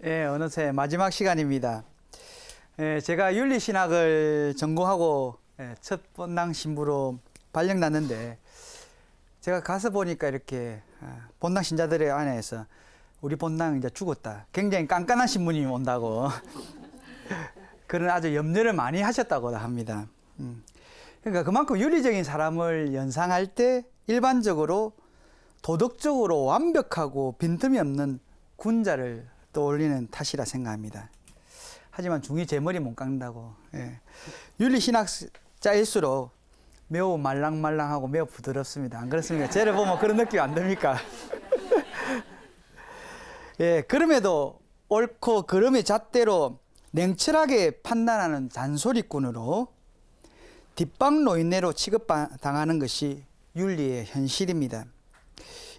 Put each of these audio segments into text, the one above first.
예, 어느새 마지막 시간입니다. 예, 제가 윤리신학을 전공하고 첫 본당 신부로 발령났는데 제가 가서 보니까 이렇게 본당 신자들의 안에서 우리 본당 이제 죽었다. 굉장히 깐깐한 신부님이 온다고 그런 아주 염려를 많이 하셨다고 합니다. 그러니까 그만큼 윤리적인 사람을 연상할 때 일반적으로 도덕적으로 완벽하고 빈틈이 없는 군자를 떠올리는 탓이라 생각합니다. 하지만 중이 제 머리 못 깎는다고. 예. 윤리신학자일수록 매우 말랑말랑하고 매우 부드럽습니다. 안 그렇습니까? 쟤를 보면 그런 느낌 안 듭니까? 예, 그럼에도 옳고 그름의 잣대로 냉철하게 판단하는 잔소리꾼으로 뒷방 노인네로 취급당하는 것이 윤리의 현실입니다.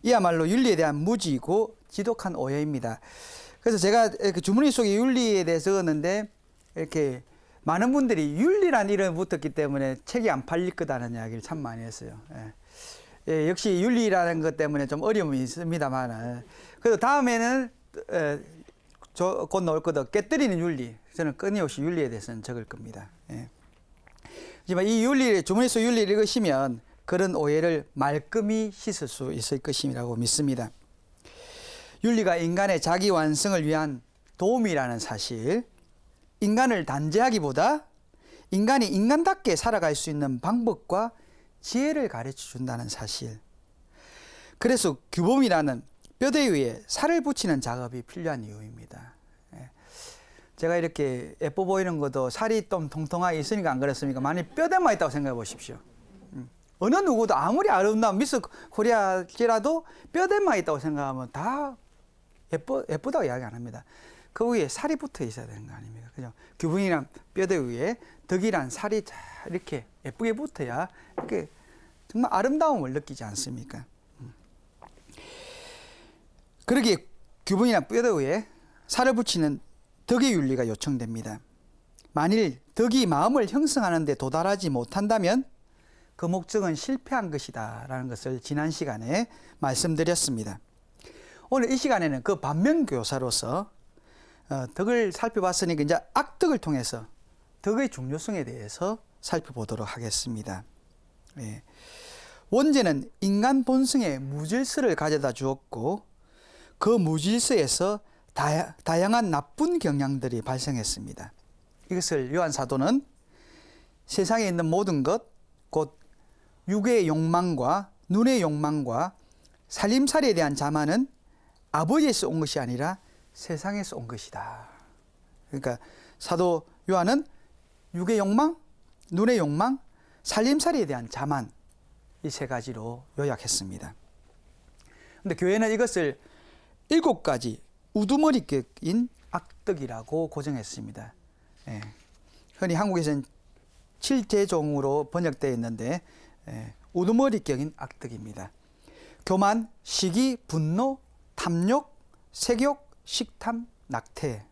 이야말로 윤리에 대한 무지이고 지독한 오해입니다. 그래서 제가 주머니 속에 윤리에 대해서 적었는데 이렇게 많은 분들이 윤리란 이름이 붙었기 때문에 책이 안 팔릴 거다는 이야기를 참 많이 했어요. 예, 역시 윤리라는 것 때문에 좀 어려움이 있습니다만 그래서 다음에는 곧 나올 거다 깨뜨리는 윤리. 저는 끊임없이 윤리에 대해서는 적을 겁니다. 예. 하지만 이 윤리, 주머니 속 윤리를 읽으시면 그런 오해를 말끔히 씻을 수 있을 것이라고 믿습니다. 윤리가 인간의 자기 완성을 위한 도움이라는 사실, 인간을 단죄하기보다 인간이 인간답게 살아갈 수 있는 방법과 지혜를 가르쳐 준다는 사실. 그래서 규범이라는 뼈대 위에 살을 붙이는 작업이 필요한 이유입니다. 제가 이렇게 예뻐 보이는 것도 살이 좀 통통하게 있으니까 안 그렇습니까? 많이 뼈대만 있다고 생각해 보십시오. 어느 누구도 아무리 아름다운 미스 코리아지라도 뼈대만 있다고 생각하면 다 예쁘다고 이야기 안 합니다. 그 위에 살이 붙어 있어야 되는 거 아닙니까? 그죠? 규분이란 뼈대 위에 덕이란 살이 잘 이렇게 예쁘게 붙어야 이렇게 정말 아름다움을 느끼지 않습니까? 그러기에 규분이란 뼈대 위에 살을 붙이는 덕의 윤리가 요청됩니다. 만일 덕이 마음을 형성하는 데 도달하지 못한다면 그 목적은 실패한 것이다 라는 것을 지난 시간에 말씀드렸습니다. 오늘 이 시간에는 그 반면교사로서 덕을 살펴봤으니까 이제 악덕을 통해서 덕의 중요성에 대해서 살펴보도록 하겠습니다. 예. 원죄는 인간 본성의 무질서를 가져다 주었고 그 무질서에서 다양한 나쁜 경향들이 발생했습니다. 이것을 요한 사도는 세상에 있는 모든 것, 곧 육의 욕망과 눈의 욕망과 살림살이에 대한 자만은 아버지에서 온 것이 아니라 세상에서 온 것이다. 그러니까 사도 요한은 육의 욕망, 눈의 욕망, 살림살이에 대한 자만 이 세 가지로 요약했습니다. 그런데 교회는 이것을 7가지 우두머리격인 악덕이라고 고정했습니다. 예. 흔히 한국에서는 7제종으로 번역되어 있는데 우두머리격인 악덕입니다. 교만, 시기, 분노, 탐욕, 색욕, 식탐, 나태.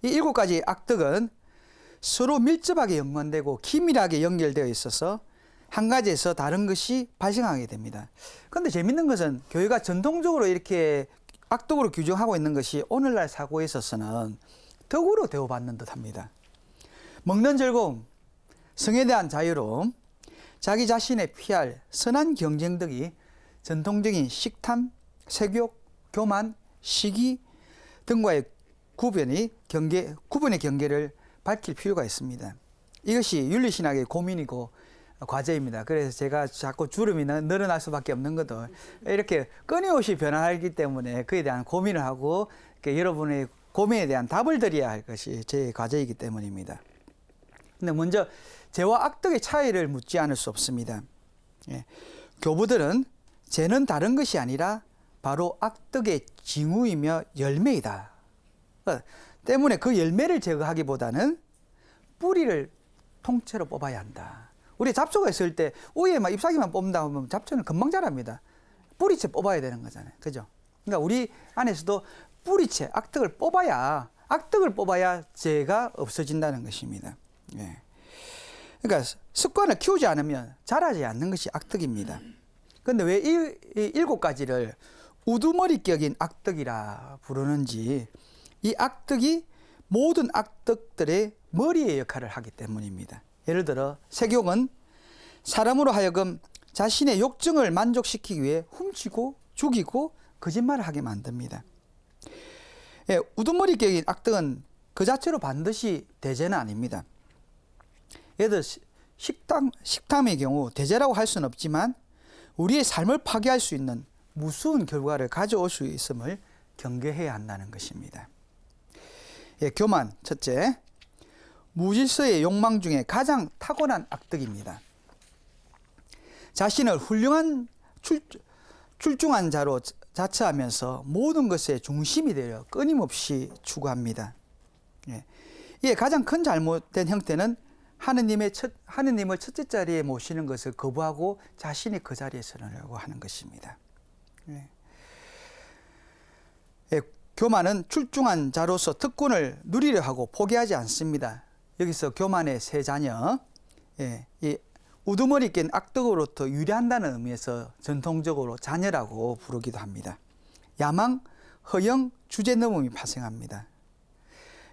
이 7가지 악덕은 서로 밀접하게 연관되고 긴밀하게 연결되어 있어서 한 가지에서 다른 것이 발생하게 됩니다. 그런데 재밌는 것은 교회가 전통적으로 이렇게 악덕으로 규정하고 있는 것이 오늘날 사고에 있어서는 덕으로 대우받는 듯합니다. 먹는 즐거움, 성에 대한 자유로움, 자기 자신의 피할 선한 경쟁 등이 전통적인 식탐, 색욕, 교만, 시기 등과의 구분의 경계를 밝힐 필요가 있습니다. 이것이 윤리신학의 고민이고 과제입니다. 그래서 제가 자꾸 주름이 늘어날 수밖에 없는 것도 이렇게 끊임없이 변화하기 때문에 그에 대한 고민을 하고 여러분의 고민에 대한 답을 드려야 할 것이 제 과제이기 때문입니다. 근데 먼저 죄와 악덕의 차이를 묻지 않을 수 없습니다. 예. 교부들은 죄는 다른 것이 아니라 바로 악덕의 징후이며 열매이다. 때문에 그 열매를 제거하기보다는 뿌리를 통째로 뽑아야 한다. 우리 잡초가 있을 때 위에 막 잎사귀만 뽑는다 하면 잡초는 금방 자랍니다. 뿌리채 뽑아야 되는 거잖아요. 그죠? 그러니까 우리 안에서도 뿌리채, 악덕을 뽑아야 죄가 없어진다는 것입니다. 예. 그러니까 습관을 키우지 않으면 자라지 않는 것이 악덕입니다. 그런데 왜 이 7가지를 우두머리 격인 악덕이라 부르는지 이 악덕이 모든 악덕들의 머리의 역할을 하기 때문입니다. 예를 들어 세욕은 사람으로 하여금 자신의 욕정을 만족시키기 위해 훔치고 죽이고 거짓말을 하게 만듭니다. 예, 우두머리 격인 악덕은 그 자체로 반드시 대죄는 아닙니다. 예를 들어 식탐의 경우 대죄라고 할 수는 없지만 우리의 삶을 파괴할 수 있는 무서운 결과를 가져올 수 있음을 경계해야 한다는 것입니다. 예, 교만, 첫째, 무질서의 욕망 중에 가장 타고난 악덕입니다. 자신을 훌륭한 출중한 자로 자처하면서 모든 것의 중심이 되려 끊임없이 추구합니다. 예, 이에 가장 큰 잘못된 형태는 하느님을 첫째 자리에 모시는 것을 거부하고 자신이 그 자리에 서려고 하는 것입니다. 예. 예, 교만은 출중한 자로서 특권을 누리려 하고 포기하지 않습니다. 여기서 교만의 세 자녀, 예, 이 우두머리 낀 악덕으로부터 유래한다는 의미에서 전통적으로 자녀라고 부르기도 합니다. 야망, 허영, 주제넘음이 발생합니다.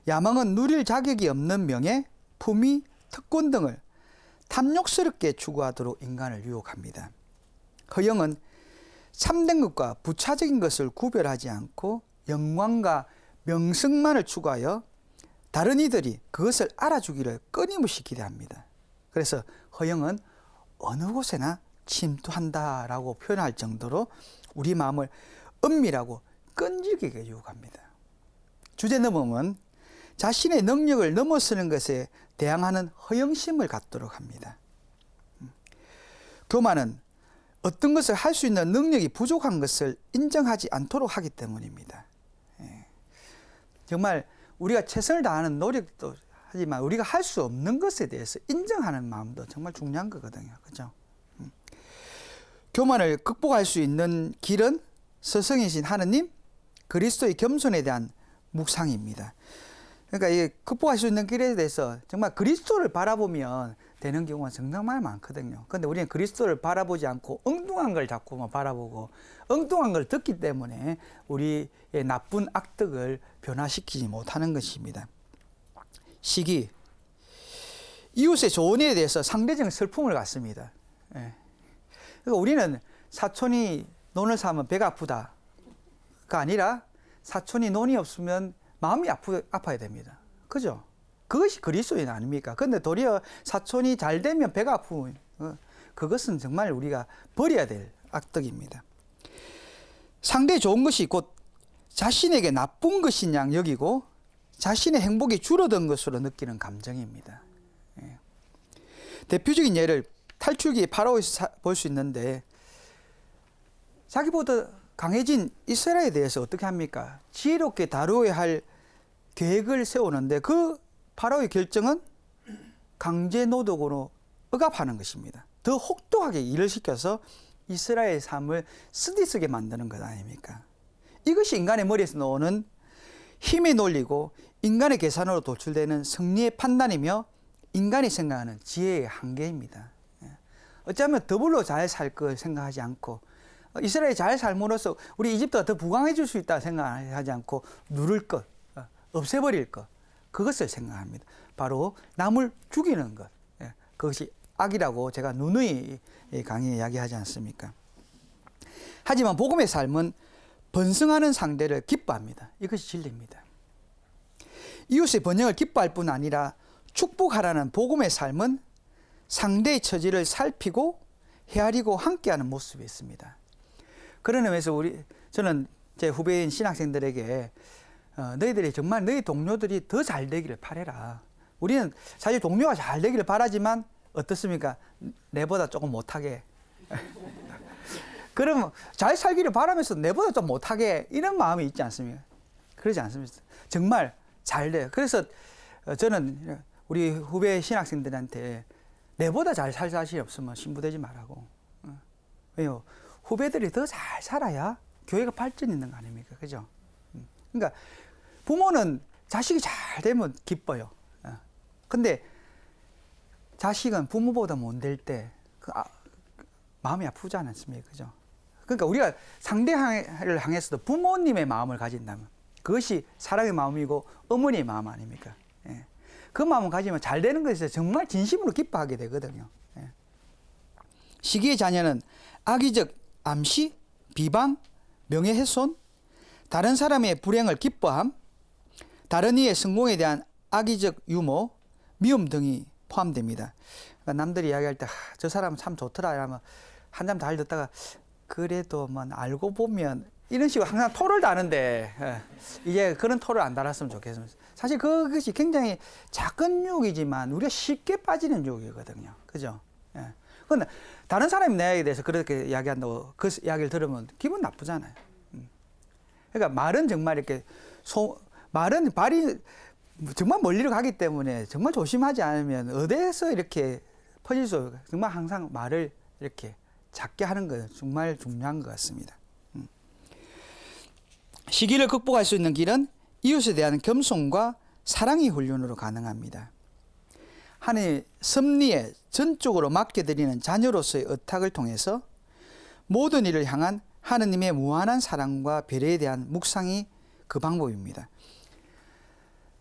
야망은 누릴 자격이 없는 명예, 품위, 특권 등을 탐욕스럽게 추구하도록 인간을 유혹합니다. 허영은 참된 것과 부차적인 것을 구별하지 않고 영광과 명성만을 추구하여 다른 이들이 그것을 알아주기를 끊임없이 기대합니다. 그래서 허영은 어느 곳에나 침투한다라고 표현할 정도로 우리 마음을 은밀하고 끈질기게 유혹합니다. 주제넘음은 자신의 능력을 넘어서는 것에 대항하는 허영심을 갖도록 합니다. 교만은 어떤 것을 할 수 있는 능력이 부족한 것을 인정하지 않도록 하기 때문입니다. 정말 우리가 최선을 다하는 노력도 하지만 우리가 할 수 없는 것에 대해서 인정하는 마음도 정말 중요한 거거든요. 그죠? 교만을 극복할 수 있는 길은 스승이신 하느님, 그리스도의 겸손에 대한 묵상입니다. 그러니까 이 극복할 수 있는 길에 대해서 정말 그리스도를 바라보면 되는 경우가 정말 많거든요. 그런데 우리는 그리스도를 바라보지 않고 엉뚱한 걸 자꾸만 바라보고 엉뚱한 걸 듣기 때문에 우리의 나쁜 악덕을 변화시키지 못하는 것입니다. 시기, 이웃의 좋은 일에 대해서 상대적인 슬픔을 갖습니다. 예. 그러니까 우리는 사촌이 논을 사면 배가 아프다가 아니라 사촌이 논이 없으면 마음이 아파야 됩니다. 그죠? 그것이 그리스도인 아닙니까? 그런데 도리어 사촌이 잘 되면 배가 아프면 그것은 정말 우리가 버려야 될 악덕입니다. 상대의 좋은 것이 곧 자신에게 나쁜 것인 양 여기고 자신의 행복이 줄어든 것으로 느끼는 감정입니다. 예. 대표적인 예를 탈출기의 파라오에서 볼 수 있는데 자기보다 강해진 이스라엘에 대해서 어떻게 합니까? 지혜롭게 다루어야 할 계획을 세우는데 그 파라오의 결정은 강제 노동으로 억압하는 것입니다. 더 혹독하게 일을 시켜서 이스라엘의 삶을 쓰디쓰게 만드는 것 아닙니까? 이것이 인간의 머리에서 나오는 힘의 논리고 인간의 계산으로 도출되는 승리의 판단이며 인간이 생각하는 지혜의 한계입니다. 어쩌면 더불어 잘 살 걸 생각하지 않고 이스라엘이 잘 삶으로써 우리 이집트가 더 부강해질 수 있다 생각하지 않고 누를 것, 없애버릴 것, 그것을 생각합니다. 바로 남을 죽이는 것, 그것이 악이라고 제가 누누이 강의에 이야기하지 않습니까? 하지만 복음의 삶은 번성하는 상대를 기뻐합니다. 이것이 진리입니다. 이웃의 번영을 기뻐할 뿐 아니라 축복하라는 복음의 삶은 상대의 처지를 살피고 헤아리고 함께하는 모습이 있습니다. 그런 의미에서 저는 제 후배인 신학생들에게 너희들이 정말 너희 동료들이 더 잘 되기를 바라라. 우리는 사실 동료가 잘 되기를 바라지만 어떻습니까? 내보다 조금 못하게. 그러면 잘 살기를 바라면서 내보다 좀 못하게 이런 마음이 있지 않습니까? 그러지 않습니다. 정말 잘 돼요. 그래서 저는 우리 후배 신학생들한테 내보다 잘 살 자신이 없으면 신부되지 말라고. 왜요? 후배들이 더 잘 살아야 교회가 발전 있는 거 아닙니까? 그죠? 그러니까 부모는 자식이 잘 되면 기뻐요. 근데 자식은 부모보다 못 될 때 마음이 아프지 않습니까? 그죠? 그러니까 우리가 상대를 향해서도 부모님의 마음을 가진다면 그것이 사랑의 마음이고 어머니의 마음 아닙니까? 예. 그 마음을 가지면 잘 되는 것에 정말 진심으로 기뻐하게 되거든요. 예. 시기의 자녀는 악의적 암시, 비방, 명예훼손, 다른 사람의 불행을 기뻐함, 다른 이의 성공에 대한 악의적 유머, 미움 등이 포함됩니다. 그러니까 남들이 이야기할 때 저 사람은 참 좋더라 이러면 한참 잘 듣다가 그래도 뭐 알고 보면 이런 식으로 항상 토를 다는데 이제 그런 토를 안 달았으면 좋겠습니다. 사실 그것이 굉장히 작은 유혹이지만 우리가 쉽게 빠지는 유혹이거든요. 그죠? 예. 그런데 다른 사람이 내에 대해서 그렇게 이야기한다고 그 이야기를 들으면 기분 나쁘잖아요. 그러니까 말은 정말 이렇게 말은 발이 정말 멀리를 가기 때문에 정말 조심하지 않으면 어디에서 이렇게 퍼질 수 없어요. 정말 항상 말을 이렇게 작게 하는 거 정말 중요한 것 같습니다. 시기를 극복할 수 있는 길은 이웃에 대한 겸손과 사랑의 훈련으로 가능합니다. 하나님의 섭리에 전적으로 맡겨드리는 자녀로서의 의탁을 통해서 모든 일을 향한 하느님의 무한한 사랑과 배려에 대한 묵상이 그 방법입니다.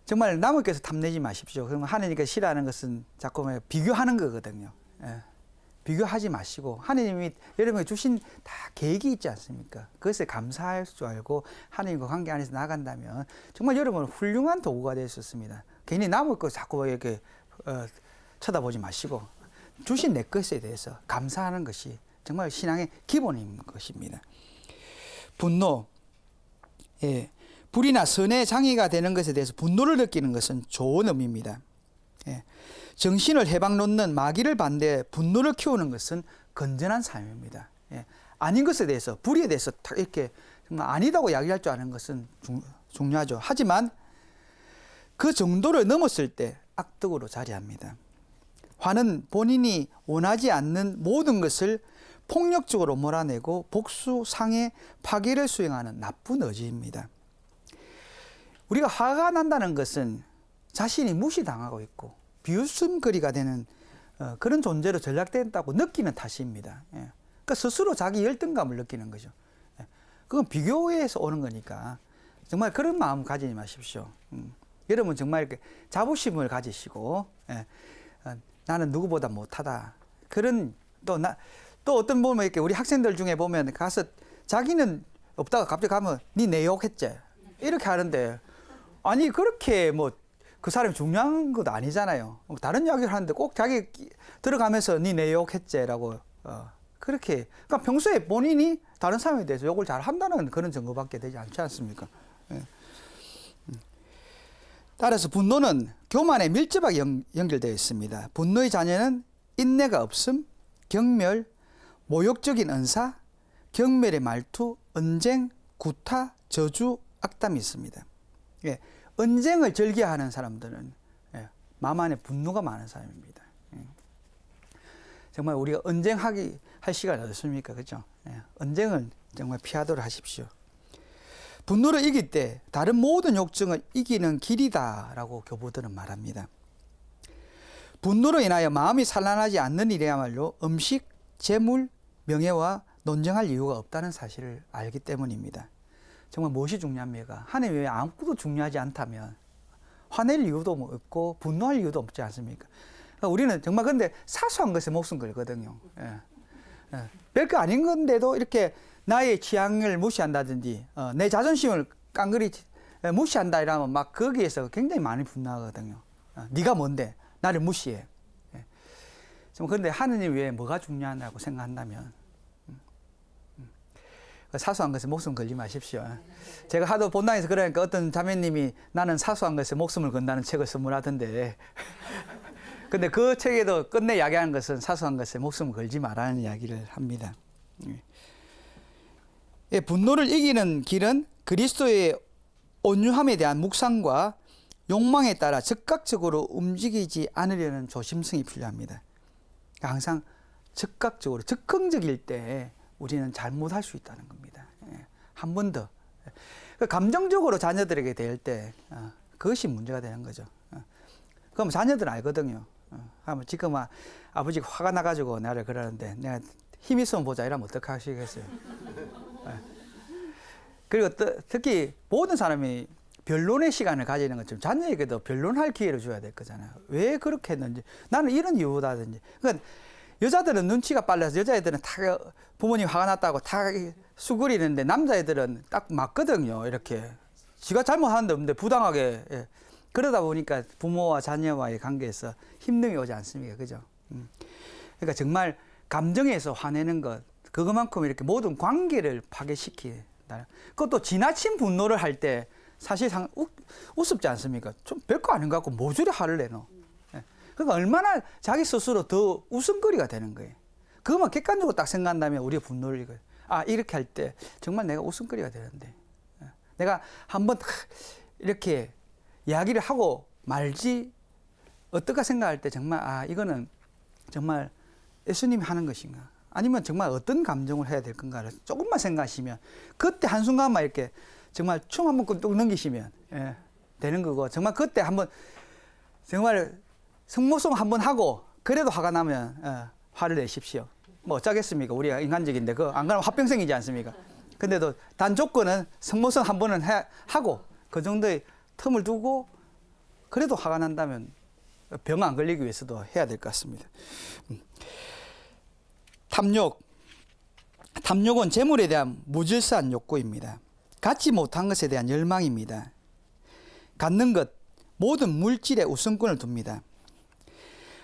정말 나무께서 탐내지 마십시오. 그러면 하느님께서 싫어하는 것은 자꾸 비교하는 거거든요. 예. 비교하지 마시고 하느님이 여러분에게 주신 다 계획이 있지 않습니까? 그것에 감사할 줄 알고 하느님과 관계 안에서 나간다면 정말 여러분은 훌륭한 도구가 될 수 있습니다. 괜히 남의 거 자꾸 이렇게 쳐다보지 마시고 주신 내 것에 대해서 감사하는 것이 정말 신앙의 기본인 것입니다. 분노, 예, 불이나 선의 장애가 되는 것에 대해서 분노를 느끼는 것은 좋은 의미입니다. 예. 정신을 해방 놓는 마귀를 반대해 분노를 키우는 것은 건전한 삶입니다. 예. 아닌 것에 대해서, 불의에 대해서 이렇게 정말 아니다고 이야기할 줄 아는 것은 중요하죠. 하지만 그 정도를 넘었을 때 악덕으로 자리합니다. 화는 본인이 원하지 않는 모든 것을 폭력적으로 몰아내고 복수, 상해, 파괴를 수행하는 나쁜 의지입니다. 우리가 화가 난다는 것은 자신이 무시당하고 있고 비웃음거리가 되는 그런 존재로 전락된다고 느끼는 탓입니다. 예. 그러니까 스스로 자기 열등감을 느끼는 거죠. 예. 그건 비교에서 오는 거니까 정말 그런 마음 가지지 마십시오. 여러분 정말 이렇게 자부심을 가지시고 예. 나는 누구보다 못하다. 그런 또 어떤 보면 이렇게 우리 학생들 중에 보면 가서 자기는 없다가 갑자기 가면 니 내 욕했지 이렇게 하는데 아니 그렇게 뭐 그 사람이 중요한 것도 아니잖아요. 다른 이야기를 하는데 꼭 자기 들어가면서 니 내 욕했지라고 그렇게 그러니까 평소에 본인이 다른 사람에 대해서 욕을 잘 한다는 그런 증거밖에 되지 않지 않습니까? 예. 따라서 분노는 교만에 밀접하게 연결되어 있습니다. 분노의 자녀는 인내가 없음, 경멸, 모욕적인 언사, 경멸의 말투, 언쟁, 구타, 저주, 악담이 있습니다. 예. 언쟁을 즐겨하는 사람들은 예. 마음 안에 분노가 많은 사람입니다. 예. 정말 우리가 언쟁할 시간이 어딨습니까? 그죠? 예. 언쟁은 정말 피하도록 하십시오. 분노를 이길 때 다른 모든 욕정을 이기는 길이다라고 교부들은 말합니다. 분노로 인하여 마음이 산란하지 않는 일이야말로 음식, 재물, 명예와 논쟁할 이유가 없다는 사실을 알기 때문입니다. 정말 무엇이 중요합니까? 하나님 외에 아무것도 중요하지 않다면 화낼 이유도 없고 분노할 이유도 없지 않습니까? 그러니까 우리는 정말 근데 사소한 것에 목숨 걸거든요. 예. 예. 별거 아닌 건데도 이렇게 나의 취향을 무시한다든지 내 자존심을 깡그리 무시한다 이러면 막 거기에서 굉장히 많이 분노하거든요. 네가 뭔데 나를 무시해. 예. 그런데 하느님 외에 뭐가 중요하다고 생각한다면 사소한 것에 목숨 걸지 마십시오. 제가 하도 본당에서 그러니까 어떤 자매님이 나는 사소한 것에 목숨을 건다는 책을 선물하던데 근데 그 책에도 끝내 이야기하는 것은 사소한 것에 목숨을 걸지 말라는 이야기를 합니다. 예, 분노를 이기는 길은 그리스도의 온유함에 대한 묵상과 욕망에 따라 즉각적으로 움직이지 않으려는 조심성이 필요합니다. 항상 즉각적으로 즉흥적일 때 우리는 잘못할 수 있다는 겁니다. 예, 한 번 더. 감정적으로 자녀들에게 대할 때 그것이 문제가 되는 거죠. 그럼 자녀들은 알거든요. 지금 아버지가 화가 나가지고 나를 그러는데 내가 힘 있으면 보자 이러면 어떡하시겠어요? 그리고 특히 모든 사람이 변론의 시간을 가지는 것처럼 자녀에게도 변론할 기회를 줘야 될 거잖아요. 왜 그렇게 했는지, 나는 이런 이유다든지. 그러니까 여자들은 눈치가 빨라서 여자애들은 다 부모님 화가 났다고 다 수그리는데 남자애들은 딱 맞거든요. 이렇게 지가 잘못하는데 없는데 부당하게. 예. 그러다 보니까 부모와 자녀와의 관계에서 힘듦이 오지 않습니까? 그죠? 그러니까 정말 감정에서 화내는 것, 그것만큼 이렇게 모든 관계를 파괴시키다. 그것도 지나친 분노를 할 때 사실상 우습지 않습니까? 좀 별거 아닌 것 같고 모조리 화를 내노. 예. 그러니까 얼마나 자기 스스로 더 웃음거리가 되는 거예요. 그것만 객관적으로 딱 생각한다면 우리가 분노를 이거, 아, 이렇게 할 때 정말 내가 웃음거리가 되는데. 예. 내가 한번 이렇게 이야기를 하고 말지 어떨까 생각할 때 정말, 아, 이거는 정말 예수님이 하는 것인가? 아니면 정말 어떤 감정을 해야 될 건가를 조금만 생각하시면 그때 한순간만 이렇게 정말 춤 한번 뚝 넘기시면 예, 되는 거고, 정말 그때 한번 정말 성모송 한번 하고 그래도 화가 나면 화를 내십시오. 뭐 어쩌겠습니까? 우리가 인간적인데 그 안 그러면 화병생이지 않습니까? 근데도 단 조건은 성모송 한 번은 하고 그 정도의 틈을 두고 그래도 화가 난다면 병 안 걸리기 위해서도 해야 될 것 같습니다. 탐욕은 재물에 대한 무질서한 욕구입니다. 갖지 못한 것에 대한 열망입니다. 갖는 것, 모든 물질에 우선권을 둡니다.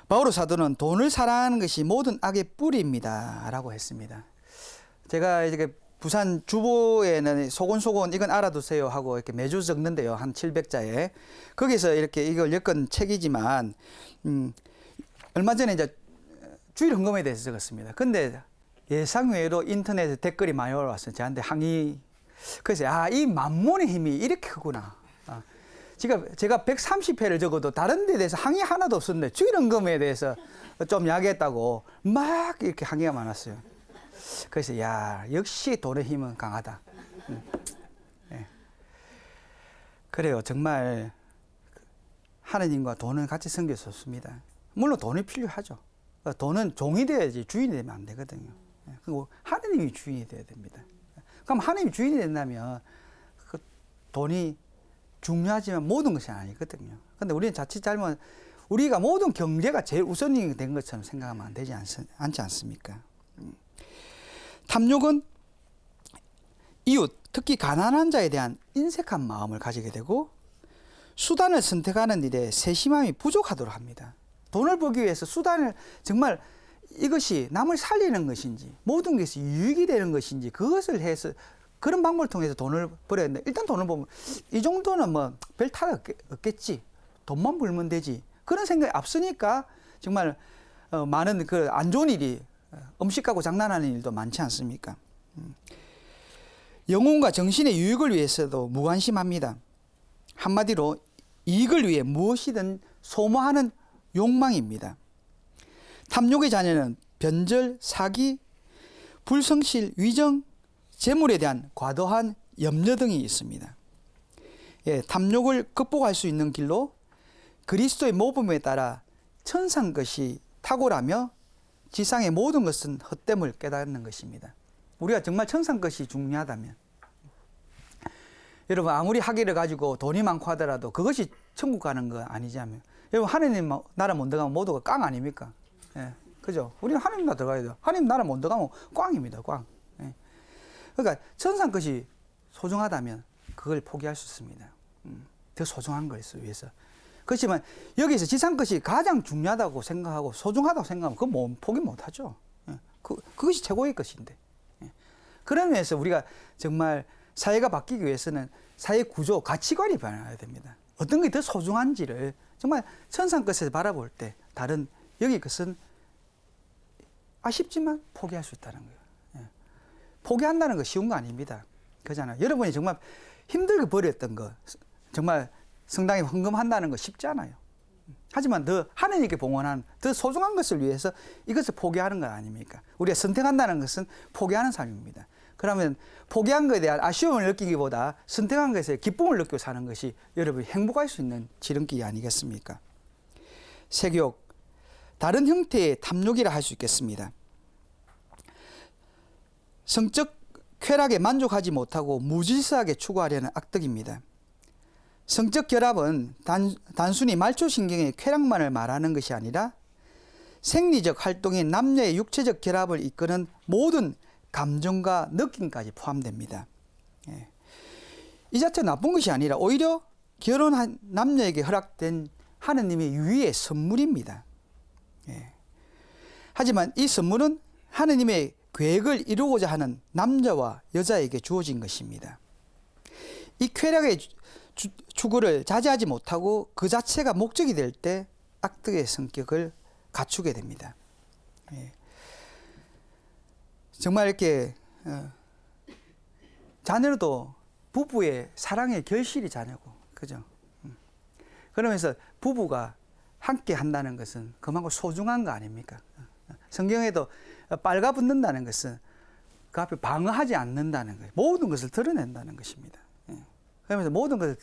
바오로 사도는 돈을 사랑하는 것이 모든 악의 뿌리입니다 라고 했습니다. 제가 이렇게 부산 주보에는 소곤소곤 이건 알아두세요 하고 이렇게 매주 적는데요. 한 700자에. 거기서 이렇게 이걸 엮은 책이지만, 얼마 전에 이제 주일 헌금에 대해서 적었습니다. 근데 예상외로 인터넷에 댓글이 많이 올라왔어요. 저한테 항의. 그래서, 아, 이 만몬의 힘이 이렇게 크구나. 제가 130회를 적어도 다른 데 대해서 항의 하나도 없었는데 주일 헌금에 대해서 좀 야기했다고 막 이렇게 항의가 많았어요. 그래서 야, 역시 돈의 힘은 강하다. 네. 그래요. 정말 하느님과 돈은 같이 섬길 수 없습니다. 물론 돈이 필요하죠. 돈은 종이 돼야지 주인이 되면 안 되거든요. 그리고 하느님이 주인이 돼야 됩니다. 그럼 하느님이 주인이 된다면 그 돈이 중요하지만 모든 것이 아니거든요. 근데 우리는 자칫 잘못 우리가 모든 경제가 제일 우선이 된 것처럼 생각하면 되지 않지 않습니까? 탐욕은 이웃, 특히 가난한 자에 대한 인색한 마음을 가지게 되고 수단을 선택하는 일에 세심함이 부족하도록 합니다. 돈을 벌기 위해서 수단을 정말 이것이 남을 살리는 것인지 모든 것이 유익이 되는 것인지 그것을 해서 그런 방법을 통해서 돈을 벌어야 되는데 일단 돈을 벌면 이 정도는 뭐 별 타가 없겠지. 돈만 벌면 되지. 그런 생각이 앞서니까 정말 많은 그 안 좋은 일이 음식 갖고 장난하는 일도 많지 않습니까? 영혼과 정신의 유익을 위해서도 무관심합니다. 한마디로 이익을 위해 무엇이든 소모하는 욕망입니다. 탐욕의 자녀는 변절, 사기, 불성실, 위정, 재물에 대한 과도한 염려 등이 있습니다. 예, 탐욕을 극복할 수 있는 길로 그리스도의 모범에 따라 천상 것이 탁월하며 지상의 모든 것은 헛됨을 깨닫는 것입니다. 우리가 정말 천상 것이 중요하다면 여러분 아무리 학위를 가지고 돈이 많고 하더라도 그것이 천국 가는 거 아니자면 여러분 하느님 나라 못 들어가면 모두가 꽝 아닙니까? 예, 그죠? 우리는 하느님 나라 들어가야 돼요. 하느님 나라 못 들어가면 꽝입니다. 꽝. 예. 그러니까 천상 것이 소중하다면 그걸 포기할 수 있습니다. 더 소중한 걸 위해서. 그렇지만 여기서 지상 것이 가장 중요하다고 생각하고 소중하다고 생각하면 그건 포기 못하죠. 예. 그것이 최고의 것인데. 예. 그런 면에서 우리가 정말 사회가 바뀌기 위해서는 사회 구조, 가치관이 변화해야 됩니다. 어떤 게 더 소중한지를 정말 천상 것에서 바라볼 때 다른 여기 것은 아쉽지만 포기할 수 있다는 거예요. 예. 포기한다는 거 쉬운 거 아닙니다. 그잖아요. 여러분이 정말 힘들게 버렸던 거 정말 성당에 헌금한다는 거 쉽지 않아요. 하지만 더 하느님께 봉헌한 더 소중한 것을 위해서 이것을 포기하는 거 아닙니까? 우리가 선택한다는 것은 포기하는 삶입니다. 그러면 포기한 것에 대한 아쉬움을 느끼기보다 선택한 것에 기쁨을 느끼고 사는 것이 여러분이 행복할 수 있는 지름길이 아니겠습니까? 색욕, 다른 형태의 탐욕이라 할 수 있겠습니다. 성적 쾌락에 만족하지 못하고 무질서하게 추구하려는 악덕입니다. 성적 결합은 단순히 말초신경의 쾌락만을 말하는 것이 아니라 생리적 활동인 남녀의 육체적 결합을 이끄는 모든 감정과 느낌까지 포함됩니다. 이 자체가 나쁜 것이 아니라 오히려 결혼한 남녀에게 허락된 하느님의 유의의 선물입니다. 하지만 이 선물은 하느님의 계획을 이루고자 하는 남자와 여자에게 주어진 것입니다. 이 쾌락의 추구를 자제하지 못하고 그 자체가 목적이 될 때 악덕의 성격을 갖추게 됩니다. 정말 이렇게 자녀도 부부의 사랑의 결실이 자녀고, 그죠? 그러면서 부부가 함께 한다는 것은 그만큼 소중한 거 아닙니까? 성경에도 빨가붙는다는 것은 그 앞에 방어하지 않는다는 거예요. 모든 것을 드러낸다는 것입니다. 그러면서 모든 것을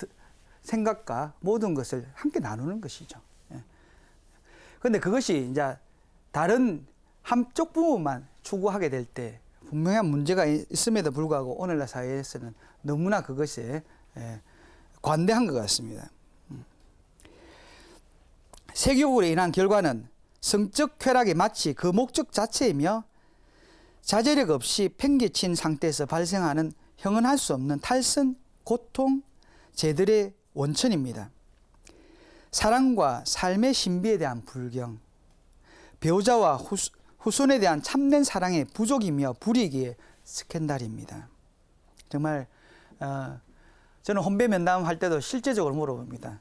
생각과 모든 것을 함께 나누는 것이죠. 그런데 그것이 이제 다른 한쪽 부분만 추구하게 될 때 분명한 문제가 있음에도 불구하고 오늘날 사회에서는 너무나 그것에 관대한 것 같습니다. 세교육으로 인한 결과는 성적 쾌락이 마치 그 목적 자체이며 자제력 없이 팽개친 상태에서 발생하는 형언할 수 없는 탈선, 고통, 죄들의 원천입니다. 사랑과 삶의 신비에 대한 불경, 배우자와 후손에 대한 참된 사랑의 부족이며 불이익의 스캔들입니다. 정말 저는 혼배 면담할 때도 실제적으로 물어봅니다.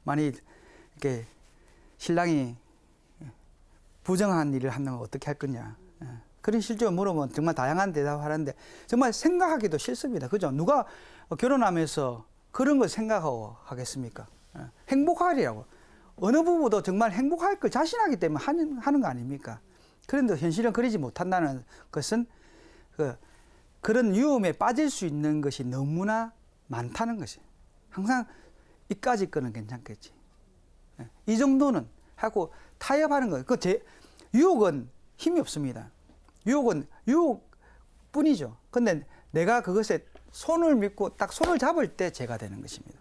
만약 이렇게 신랑이 부정한 일을 한다면 어떻게 할 거냐. 그런 실제로 물어보면 정말 다양한 대답을 하는데 정말 생각하기도 싫습니다. 그죠? 누가 결혼하면서 그런 걸 생각하고 하겠습니까? 행복하리라고. 어느 부부도 정말 행복할 걸 자신하기 때문에 하는 거 아닙니까? 그런데 현실은 그러지 못한다는 것은 그런 유혹에 빠질 수 있는 것이 너무나 많다는 것이. 항상 이까지 거는 괜찮겠지. 이 정도는 하고 타협하는 거예요. 유혹은 힘이 없습니다. 유혹은 유혹뿐이죠. 근데 내가 그것에 손을 믿고 딱 손을 잡을 때 죄가 되는 것입니다.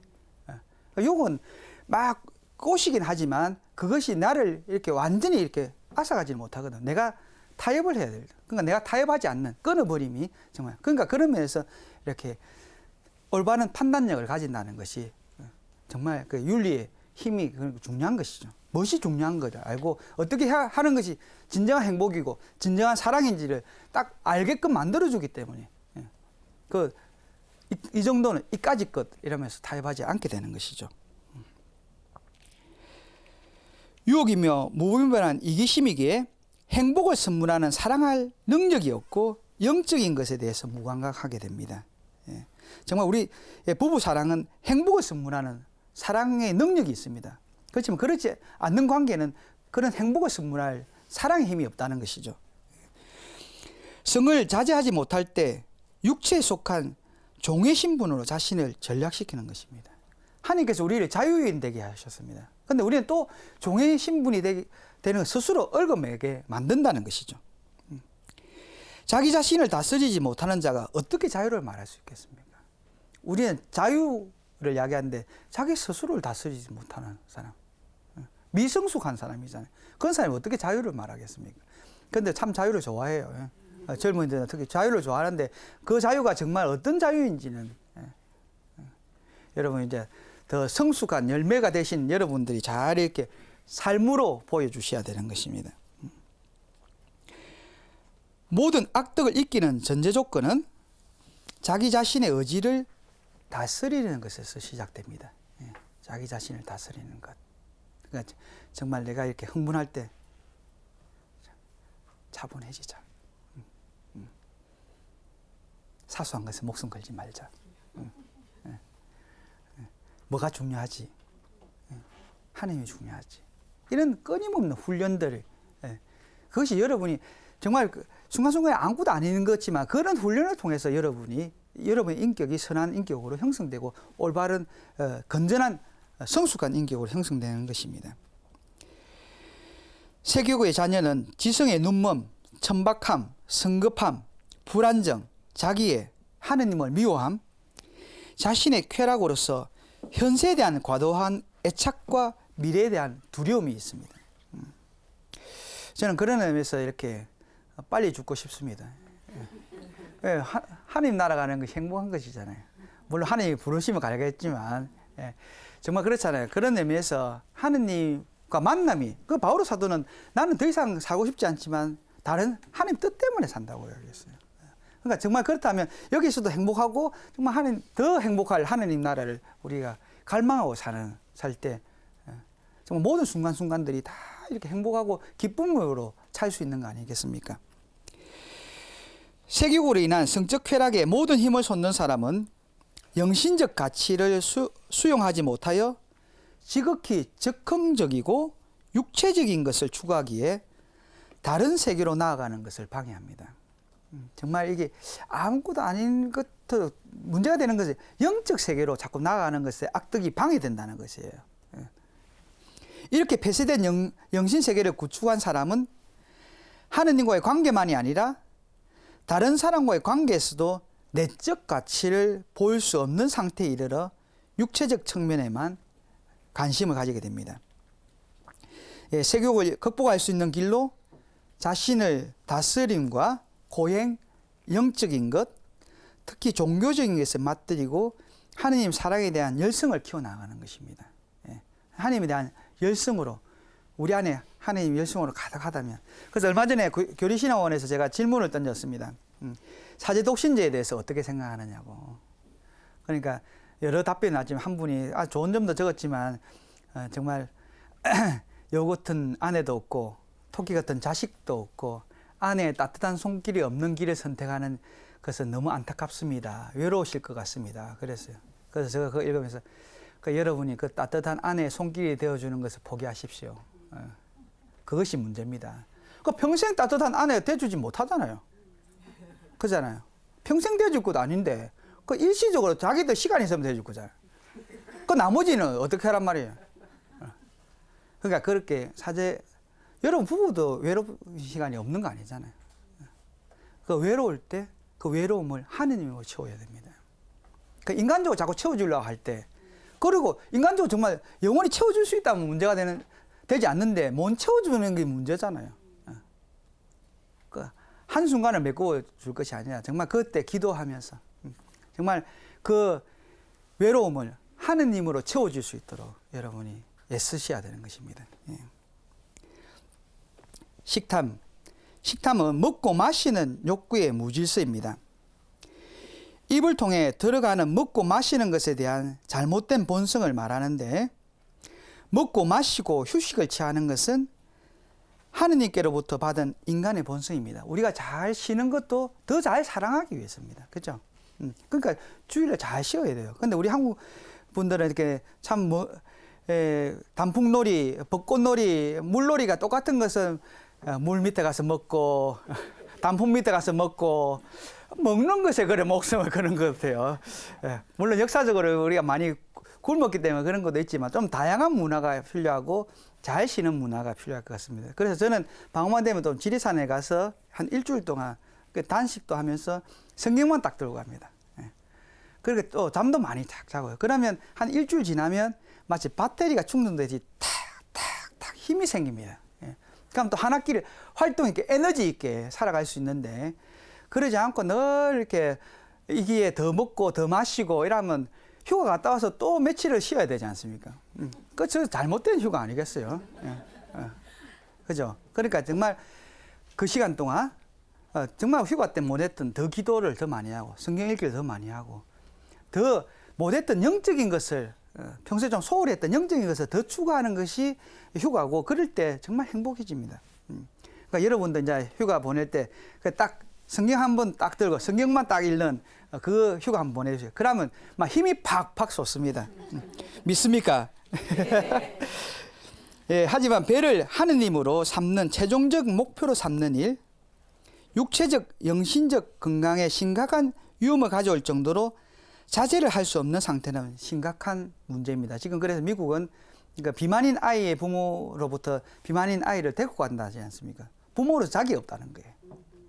유혹은 막 꼬시긴 하지만 그것이 나를 이렇게 완전히 이렇게 앗아가지 못하거든. 내가 타협을 해야 돼요. 그러니까 내가 타협하지 않는 끊어버림이 정말. 그러니까 그런 면에서 이렇게 올바른 판단력을 가진다는 것이 정말 그 윤리의 힘이 중요한 것이죠. 무엇이 중요한 거를 알고 어떻게 하는 것이 진정한 행복이고 진정한 사랑인지를 딱 알게끔 만들어주기 때문에 이 정도는 이까지 것 이러면서 타협하지 않게 되는 것이죠. 유혹이며 무분별한 이기심이기에 행복을 선물하는 사랑할 능력이 없고 영적인 것에 대해서 무감각하게 됩니다. 정말 우리 부부 사랑은 행복을 선물하는 사랑의 능력이 있습니다. 그렇지만 그렇지 않는 관계는 그런 행복을 선물할 사랑의 힘이 없다는 것이죠. 성을 자제하지 못할 때 육체에 속한 종의 신분으로 자신을 전락시키는 것입니다. 하나님께서 우리를 자유인 되게 하셨습니다. 그런데 우리는 또 종의 신분이 되는 스스로 얽어매게 만든다는 것이죠. 자기 자신을 다스리지 못하는 자가 어떻게 자유를 말할 수 있겠습니까? 우리는 자유를 이야기하는데 자기 스스로를 다스리지 못하는 사람, 미성숙한 사람이잖아요. 그런 사람이 어떻게 자유를 말하겠습니까? 그런데 참 자유를 좋아해요. 젊은이들은 특히 자유를 좋아하는데 그 자유가 정말 어떤 자유인지는 여러분 이제 더 성숙한 열매가 되신 여러분들이 잘 이렇게 삶으로 보여주셔야 되는 것입니다. 모든 악덕을 이기는 전제 조건은 자기 자신의 의지를 다스리는 것에서 시작됩니다. 자기 자신을 다스리는 것. 그러니까 정말 내가 이렇게 흥분할 때 차분해지자. 사소한 것에 목숨 걸지 말자. 뭐가 중요하지? 하나님이 중요하지. 이런 끊임없는 훈련들을, 그것이 여러분이 정말 순간순간에 아무것도 아닌 것지만 그런 훈련을 통해서 여러분의 인격이 선한 인격으로 형성되고 올바른 건전한 성숙한 인격으로 형성되는 것입니다. 세교구의 자녀는 지성의 눈먼, 천박함, 성급함, 불안정, 자기의 하느님을 미워함, 자신의 쾌락으로서 현세에 대한 과도한 애착과 미래에 대한 두려움이 있습니다. 저는 그런 의미에서 이렇게 빨리 죽고 싶습니다. 하느님 나라 가는 것이 행복한 것이잖아요. 물론 하느님이 부르시면 가겠지만 정말 그렇잖아요. 그런 의미에서 하느님과 만남이, 그 바오로 사도는 나는 더 이상 살고 싶지 않지만 다른 하느님 뜻 때문에 산다고 이야기했어요. 그러니까 정말 그렇다면 여기서도 행복하고 정말 더 행복할 하느님 나라를 우리가 갈망하고 살 때 정말 모든 순간순간들이 다 이렇게 행복하고 기쁨으로 찰 수 있는 거 아니겠습니까? 세계국으로 인한 성적 쾌락에 모든 힘을 쏟는 사람은 영신적 가치를 수용하지 못하여 지극히 적흥적이고 육체적인 것을 추구하기에 다른 세계로 나아가는 것을 방해합니다. 정말 이게 아무것도 아닌 것도 문제가 되는 것이 영적 세계로 자꾸 나아가는 것에 악덕이 방해된다는 것이에요. 이렇게 폐쇄된 영신 세계를 구축한 사람은 하느님과의 관계만이 아니라 다른 사람과의 관계에서도 내적 가치를 볼 수 없는 상태에 이르러 육체적 측면에만 관심을 가지게 됩니다. 세욕을 극복할 수 있는 길로 자신을 다스림과 고행, 영적인 것, 특히 종교적인 것에 맞들이고 하느님 사랑에 대한 열성을 키워나가는 것입니다. 하느님에 대한 열성으로, 우리 안에 하느님 열성으로 가득하다면. 그래서 얼마 전에 교리신학원에서 제가 질문을 던졌습니다. 사제독신제에 대해서 어떻게 생각하느냐고. 그러니까 여러 답변이 나왔지만 한 분이 좋은 점도 적었지만 정말 여 같은 아내도 없고 토끼 같은 자식도 없고 아내의 따뜻한 손길이 없는 길을 선택하는 것은 너무 안타깝습니다. 외로우실 것 같습니다. 그래서 제가 그거 읽으면서 여러분이 그 따뜻한 아내의 손길이 되어주는 것을 포기하십시오. 그것이 문제입니다. 평생 따뜻한 아내가 돼주지 못하잖아요. 그잖아요. 평생 돼줄 것도 아닌데 일시적으로 자기들 시간이 있으면 돼줄 거잖아요. 나머지는 어떻게 하란 말이에요. 그러니까 그렇게 여러분 부부도 외로운 시간이 없는 거 아니잖아요. 외로울 때 그 외로움을 하느님으로 채워야 됩니다. 인간적으로 자꾸 채워주려고 할 때, 그리고 인간적으로 정말 영원히 채워줄 수 있다면 문제가 되지 않는데 못 채워주는 게 문제잖아요. 한순간을 메꿔줄 것이 아니라 정말 그때 기도하면서 정말 그 외로움을 하느님으로 채워줄 수 있도록 여러분이 애쓰셔야 되는 것입니다. 식탐은 먹고 마시는 욕구의 무질서입니다. 입을 통해 들어가는 먹고 마시는 것에 대한 잘못된 본성을 말하는데, 먹고 마시고 휴식을 취하는 것은 하느님께로부터 받은 인간의 본성입니다. 우리가 잘 쉬는 것도 더 잘 사랑하기 위해서입니다. 그렇죠? 그러니까 주일에 잘 쉬어야 돼요. 근데 우리 한국 분들은 이렇게 참 단풍놀이, 벚꽃놀이, 물놀이가 똑같은 것은 물 밑에 가서 먹고 단풍 밑에 가서 먹고 먹는 것에 그래 목숨을 거는 것 같아요. 물론 역사적으로 우리가 많이 굶었기 때문에 그런 것도 있지만 좀 다양한 문화가 필요하고 잘 쉬는 문화가 필요할 것 같습니다. 그래서 저는 방학만 되면 또 지리산에 가서 한 일주일 동안 단식도 하면서 성경만 딱 들고 갑니다. 그렇게 또 잠도 많이 탁 자고요. 그러면 한 일주일 지나면 마치 배터리가 충전되지 탁탁탁 힘이 생깁니다. 그럼 또 한 학기를 활동 있게 에너지 있게 살아갈 수 있는데, 그러지 않고 늘 이렇게 이기에 더 먹고 더 마시고 이러면 휴가 갔다 와서 또 며칠을 쉬어야 되지 않습니까? 그저 잘못된 휴가 아니겠어요? 그죠? 그러니까 정말 그 시간 동안 정말 휴가 때 못했던 더 기도를 더 많이 하고 성경 읽기를 더 많이 하고 더 못했던 영적인 것을 평소에 좀 소홀히 했던 영적인 것을 더 추구하는 것이 휴가고, 그럴 때 정말 행복해집니다. 그러니까 여러분도 이제 휴가 보낼 때 딱 성경 한 번 딱 들고 성경만 딱 읽는 그 휴가 한번 보내주세요. 그러면 막 힘이 팍팍 솟습니다. 믿습니까? 하지만 배를 하느님으로 삼는 최종적 목표로 삼는 일, 육체적, 영신적 건강에 심각한 위험을 가져올 정도로 자제를 할 수 없는 상태는 심각한 문제입니다. 지금 그래서 미국은 그러니까 비만인 아이의 부모로부터 비만인 아이를 데리고 간다지 않습니까? 부모로서 자격이 없다는 거예요.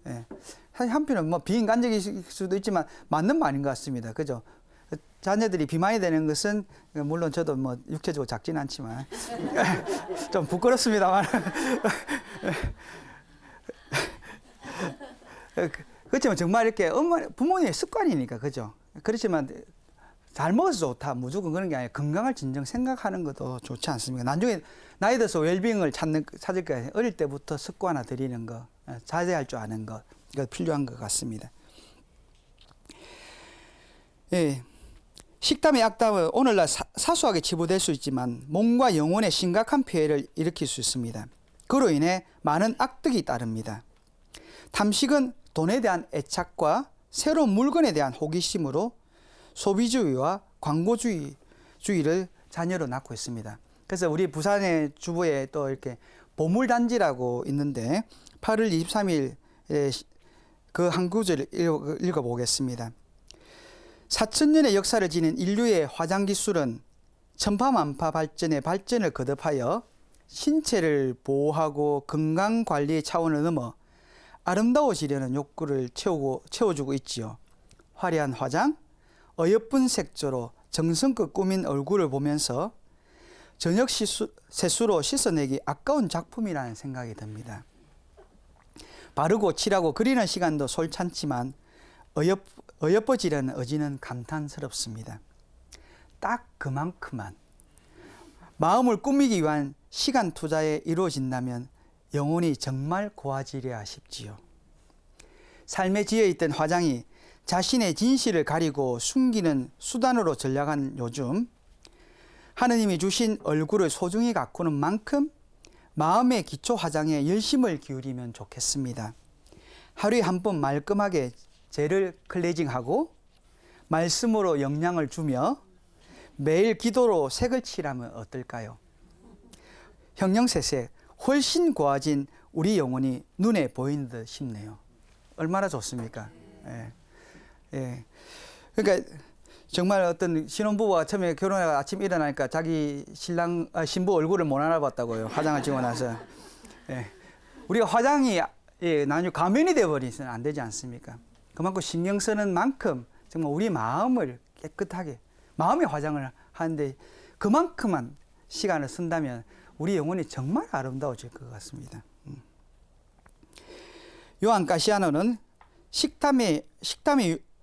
예. 사실 한편은 뭐 비인간적일 수도 있지만 맞는 말인 것 같습니다. 그죠? 자녀들이 비만이 되는 것은 물론 저도 뭐 육체적으로 작지는 않지만 좀 부끄럽습니다만 그렇지만 정말 이렇게 부모님의 습관이니까 그죠? 그렇지만 잘 먹어서 좋다 무조건 그런 게 아니라 건강을 진정 생각하는 것도 좋지 않습니까? 나중에 나이 들어서 웰빙을 찾을 거예요. 어릴 때부터 습관화 들이는 거, 자제할 줄 아는 거 이거 필요한 것 같습니다. 예. 식탐의 악담은 오늘날 사소하게 치부될 수 있지만 몸과 영혼에 심각한 피해를 일으킬 수 있습니다. 그로 인해 많은 악덕이 따릅니다. 탐식은 돈에 대한 애착과 새로운 물건에 대한 호기심으로 소비주의와 광고주의를 자녀로 낳고 있습니다. 그래서 우리 부산의 주부에 또 이렇게 보물단지라고 있는데 8월 23일에 그 한 구절을 읽어보겠습니다. 4,000년의 역사를 지닌 인류의 화장 기술은 천파만파 발전의 발전을 거듭하여 신체를 보호하고 건강 관리 차원을 넘어 아름다워지려는 욕구를 채워주고 있지요. 화려한 화장, 어여쁜 색조로 정성껏 꾸민 얼굴을 보면서 저녁 세수로 씻어내기 아까운 작품이라는 생각이 듭니다. 바르고 칠하고 그리는 시간도 솔찬지만 어여뻐지려는 의지는 감탄스럽습니다. 딱 그만큼만 마음을 꾸미기 위한 시간 투자에 이루어진다면 영혼이 정말 고와지려야 싶지요. 삶에 지어있던 화장이 자신의 진실을 가리고 숨기는 수단으로 전락한 요즘 하느님이 주신 얼굴을 소중히 가꾸는 만큼 마음의 기초 화장에 열심을 기울이면 좋겠습니다. 하루에 한 번 말끔하게 죄를 클렌징하고 말씀으로 영양을 주며 매일 기도로 색을 칠하면 어떨까요? 형형색색 훨씬 고와진 우리 영혼이 눈에 보이는 듯 싶네요. 얼마나 좋습니까? 예. 예. 그러니까 정말 어떤 신혼부부가 처음에 결혼해 아침 일어나니까 자기 신부 얼굴을 못 알아봤다고요. 화장을 지고 나서. 예. 우리가 화장이 나중에 가면이 되어버리면 안 되지 않습니까? 그만큼 신경 쓰는 만큼 정말 우리 마음을 깨끗하게 마음의 화장을 하는데 그만큼만 시간을 쓴다면 우리 영혼이 정말 아름다워질 것 같습니다. 요한 가시아노는 식탐의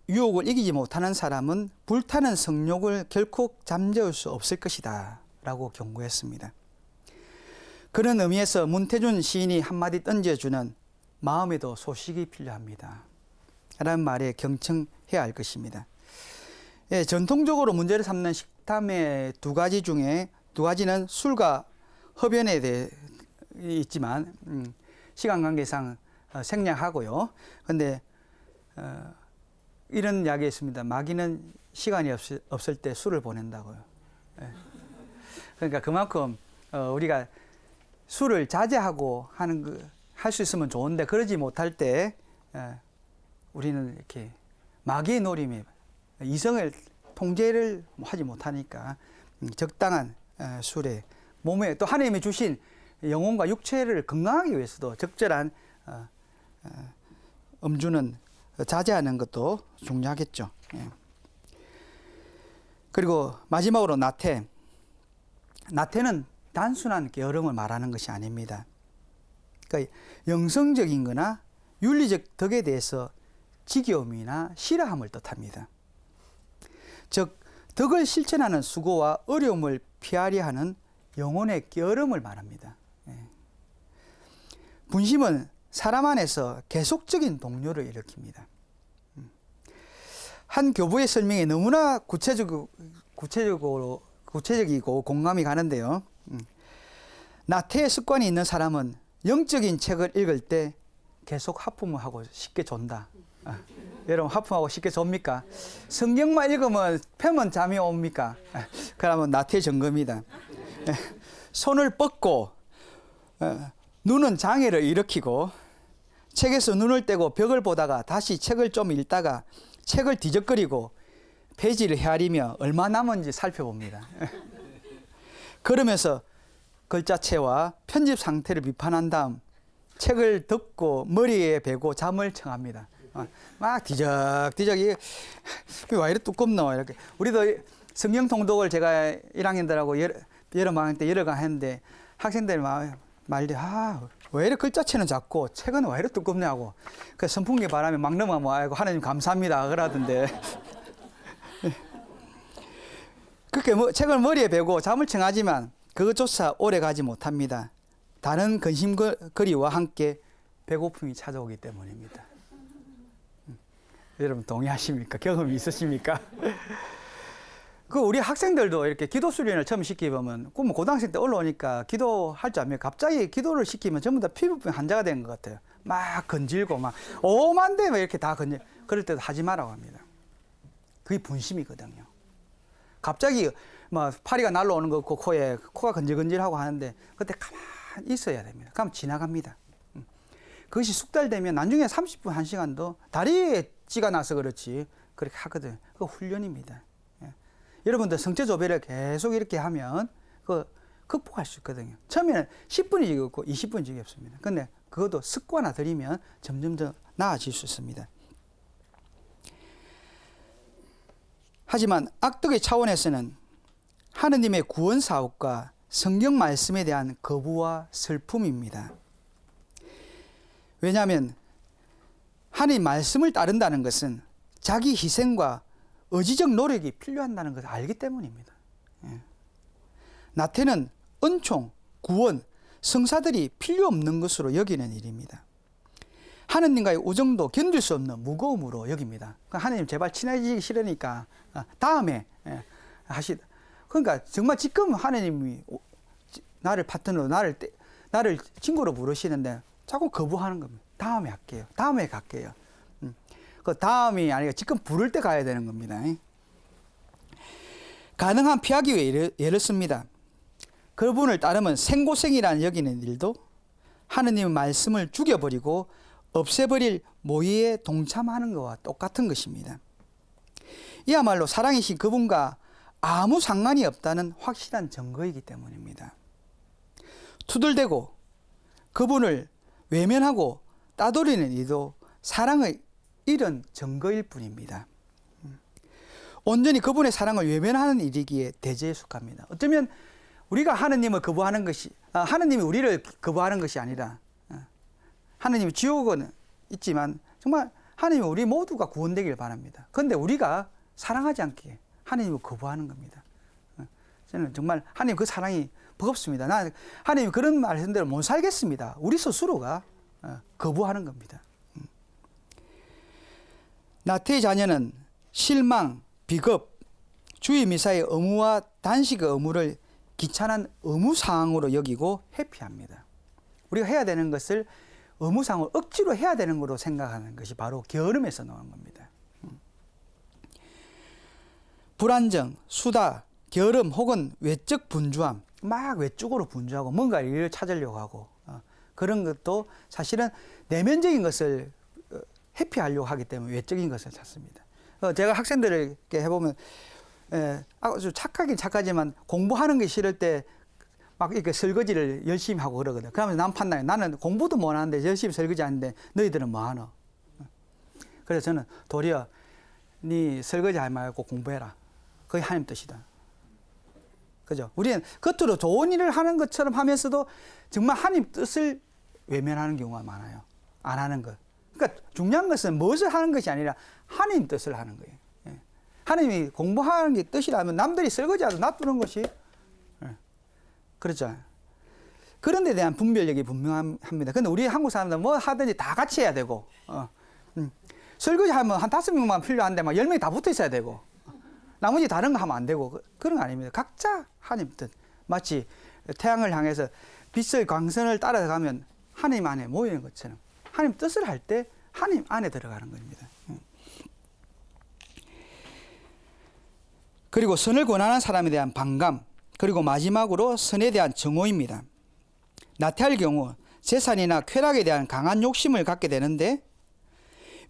유혹을 이기지 못하는 사람은 불타는 성욕을 결코 잠재울 수 없을 것이다 라고 경고했습니다. 그런 의미에서 문태준 시인이 한마디 던져주는 마음에도 소식이 필요합니다 라는 말에 경청해야 할 것입니다. 예, 전통적으로 문제를 삼는 식탐의 두 가지 중에 두 가지는 술과 흡연에 대해 있지만 시간 관계상 생략하고요. 그런데 이런 이야기 있습니다. 마귀는 시간이 없을 때 술을 보낸다고요. 예. 그러니까 그만큼 우리가 술을 자제하고 할 수 있으면 좋은데 그러지 못할 때 우리는 이렇게 마귀의 노림에 이성을 통제를 하지 못하니까 적당한 술에 몸에 또 하나님이 주신 영혼과 육체를 건강하기 위해서도 적절한 음주는 자제하는 것도 중요하겠죠. 예. 그리고 마지막으로 나태. 나태는 단순한 게으름을 말하는 것이 아닙니다. 그러니까 영성적인 거나 윤리적 덕에 대해서 지겨움이나 싫어함을 뜻합니다. 즉 덕을 실천하는 수고와 어려움을 피하려 하는 영혼의 게으름을 말합니다. 예. 분심은 사람 안에서 계속적인 동요를 일으킵니다. 한 교부의 설명이 너무나 구체적이고 공감이 가는데요. 나태의 습관이 있는 사람은 영적인 책을 읽을 때 계속 하품을 하고 쉽게 존다. 여러분 하품하고 쉽게 접니까? 성경만 읽으면 펴면 잠이 옵니까? 그러면 나태의 증거입니다. 손을 뻗고 눈은 장애를 일으키고 책에서 눈을 떼고 벽을 보다가 다시 책을 좀 읽다가 책을 뒤적거리고 페이지를 헤아리며 얼마 남은지 살펴봅니다. 그러면서 글자체와 편집 상태를 비판한 다음 책을 덮고 머리에 베고 잠을 청합니다. 막 뒤적뒤적 왜 이렇게 두껍노 이렇게. 우리도 성경 통독을 제가 1학년들하고 여름 방학 때 여러 강 했는데 학생들이 말대 왜 이렇게 글자체는 작고 책은 왜 이렇게 두껍냐고. 그 선풍기 바람에 막 넘어가면 아이고 하나님 감사합니다 그러던데. 그렇게 책을 머리에 베고 잠을 청하지만 그것조차 오래 가지 못합니다. 다른 근심거리와 함께 배고픔이 찾아오기 때문입니다. 여러분 동의하십니까? 경험이 있으십니까? 그 우리 학생들도 이렇게 기도 수련을 처음 시키면 뭐 고등학생 때 올라오니까 기도할 줄 압니까? 갑자기 기도를 시키면 전부 다 피부병 환자가 된 것 같아요. 막 건질고 막 오만데 막 이렇게 다 건질. 그럴 때도 하지 말라고 합니다. 그게 분심이거든요. 갑자기 뭐 파리가 날라오는 거 같고 코가 건질건질하고 하는데 그때 가만히 있어야 됩니다. 그럼 지나갑니다. 그것이 숙달되면 나중에 30분, 1시간도 다리에 찌가 나서 그렇지 그렇게 하거든요. 그거 훈련입니다. 예. 여러분들 성체조배를 계속 이렇게 하면 그 극복할 수 있거든요. 처음에는 10분이 지겹고 20분이 지겹습니다. 근데 그것도 습관화 들이면 점점 더 나아질 수 있습니다. 하지만 악덕의 차원에서는 하느님의 구원 사업과 성경 말씀에 대한 거부와 슬픔입니다. 왜냐하면 하느님 말씀을 따른다는 것은 자기 희생과 의지적 노력이 필요한다는 것을 알기 때문입니다. 예. 나태는 은총, 구원, 성사들이 필요 없는 것으로 여기는 일입니다. 하느님과의 우정도 견딜 수 없는 무거움으로 여깁니다. 하느님 제발 친해지기 싫으니까 다음에 하시다. 그러니까 정말 지금 하느님이 나를 파트너로 나를 친구로 부르시는데 자꾸 거부하는 겁니다. 다음에 할게요. 다음에 갈게요. 그 다음이 아니라 지금 부를 때 가야 되는 겁니다. 가능한 피하기 위해 예를 씁니다. 그분을 따르면 생고생이라는 여기는 일도 하느님의 말씀을 죽여버리고 없애버릴 모의에 동참하는 것과 똑같은 것입니다. 이야말로 사랑이신 그분과 아무 상관이 없다는 확실한 증거이기 때문입니다. 투덜대고 그분을 외면하고 따돌리는 이도 사랑의 이런 증거일 뿐입니다. 온전히 그분의 사랑을 외면하는 일이기에 대제에 속합니다. 어쩌면 우리가 하느님을 거부하는 것이 하느님이 우리를 거부하는 것이 아니라 하느님이 지옥은 있지만 정말 하느님이 우리 모두가 구원되길 바랍니다. 그런데 우리가 사랑하지 않기에 하느님을 거부하는 겁니다. 저는 정말 하느님 그 사랑이 버겁습니다. 하느님 그런 말씀 대로 못 살겠습니다. 우리 스스로가 거부하는 겁니다. 나태의 자녀는 실망, 비겁, 주의 미사의 의무와 단식의 의무를 귀찮은 의무사항으로 여기고 회피합니다. 우리가 해야 되는 것을 의무사항을 억지로 해야 되는 거로 생각하는 것이 바로 게으름에서 나온 겁니다. 불안정, 수다, 게으름 혹은 외적 분주함, 막 외적으로 분주하고 뭔가 일을 찾으려고 하고 그런 것도 사실은 내면적인 것을 회피하려고 하기 때문에 외적인 것을 찾습니다. 제가 학생들에게 해보면 아주 착하긴 착하지만 공부하는 게 싫을 때 막 이렇게 설거지를 열심히 하고 그러거든. 그러면 남 판단해. 나는 공부도 못 하는데 열심히 설거지 하는데 너희들은 뭐 하노? 그래서 저는 도리어 네 설거지 하지 말고 공부해라. 그게 하나님 뜻이다. 그죠? 우리는 겉으로 좋은 일을 하는 것처럼 하면서도 정말 하나님 뜻을 외면하는 경우가 많아요. 안 하는 것. 그러니까 중요한 것은 무엇을 하는 것이 아니라 하나님 뜻을 하는 거예요. 예. 하나님이 공부하는 게 뜻이라면 남들이 설거지하도 놔두는 것이 그렇죠. 그런 데 대한 분별력이 분명합니다. 근데 우리 한국 사람들은 뭐 하든지 다 같이 해야 되고 설거지 하면 한 5명만 필요한데 막 10명이 다 붙어 있어야 되고 나머지 다른 거 하면 안 되고 그런 거 아닙니다. 각자 하나님 뜻. 마치 태양을 향해서 빛의 광선을 따라가면 하나님 안에 모이는 것처럼 하나님 뜻을 할 때 하나님 안에 들어가는 겁니다. 그리고 선을 권하는 사람에 대한 반감, 그리고 마지막으로 선에 대한 정오입니다. 나태할 경우 재산이나 쾌락에 대한 강한 욕심을 갖게 되는데